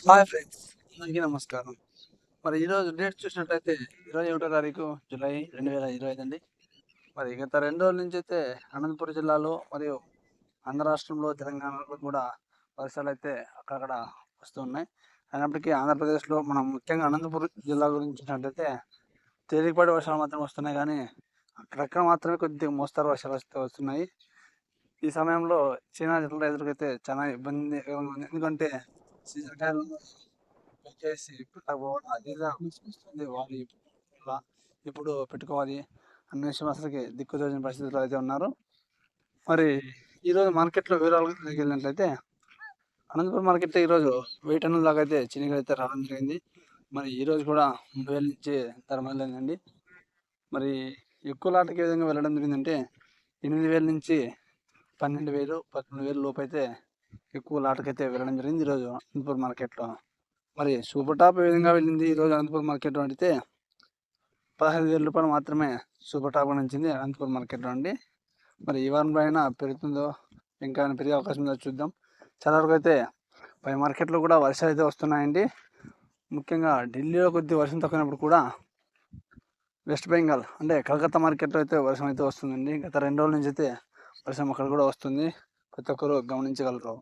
Hi friends, అందరికీ నమస్కారం. మరి ఈరోజు డేట్ చూసినట్లయితే 21 తారీఖు జూలై 2025 అండి. మరి గత 2 రోజుల నుంచి అయితే అనంతపురం జిల్లాలో మరియు ఆంధ్ర రాష్ట్రంలో, తెలంగాణలో కూడా వర్షాలైతే అక్కడక్కడ వస్తున్నాయి. అయినప్పటికీ ఆంధ్రప్రదేశ్లో మనం ముఖ్యంగా అనంతపురం జిల్లా గురించి చూసినట్లయితే తేలికపాటి వర్షాలు మాత్రం వస్తున్నాయి కానీ అక్కడక్కడ మాత్రమే కొద్దిగా మోస్తరు వర్షాలు వస్తున్నాయి. ఈ సమయంలో చీనా జిల్లా రైతులకైతే చాలా ఇబ్బందిగా ఉంది. ఎందుకంటే సీజన్ కాయలు వచ్చేసి పెట్టకపోవడం అది ఇది వస్తుంది. వాళ్ళు ఇప్పుడు పెట్టుకోవాలి అన్న విషయం అసలుకి దిక్కుతోచని పరిస్థితుల్లో అయితే ఉన్నారు. మరి ఈరోజు మార్కెట్లో వివరాలు వెళ్ళినట్లయితే అనంతపురం మార్కెట్లో ఈరోజు 1000 టన్నుల దాకా అయితే చినికలు అయితే రావడం జరిగింది. మరి ఈరోజు కూడా 3000 నుంచి ధర మొదలైందండి. మరి ఎక్కువ లాట్కి ఏ విధంగా వెళ్ళడం జరిగిందంటే 8000 నుంచి 12,000, 13,000 లోపు అయితే ఎక్కువ లాట్కైతే వెళ్ళడం జరిగింది ఈరోజు అనంతపురం మార్కెట్లో. మరి సూపర్ టాప్ ఏ విధంగా వెళ్ళింది ఈరోజు అనంతపురం మార్కెట్లో అంటే 15,000 రూపాయలు మాత్రమే సూపర్ టాప్ నడిచింది అనంతపురం మార్కెట్లో అండి. మరి ఈ వారంలో అయినా పెరుగుతుందో ఇంకా పెరిగే అవకాశం ఉందో చూద్దాం. చాలా వరకు అయితే పై మార్కెట్లో కూడా వర్షాలు అయితే వస్తున్నాయండి. ముఖ్యంగా ఢిల్లీలో కొద్దిగా వర్షం తక్కువైనప్పుడు కూడా వెస్ట్ బెంగాల్ అంటే కలకత్తా మార్కెట్లో అయితే వర్షం అయితే వస్తుందండి. గత 2 రోజుల నుంచి అయితే వర్షం అక్కడ కూడా వస్తుంది. ప్రతి ఒక్కరు గమనించగలరు.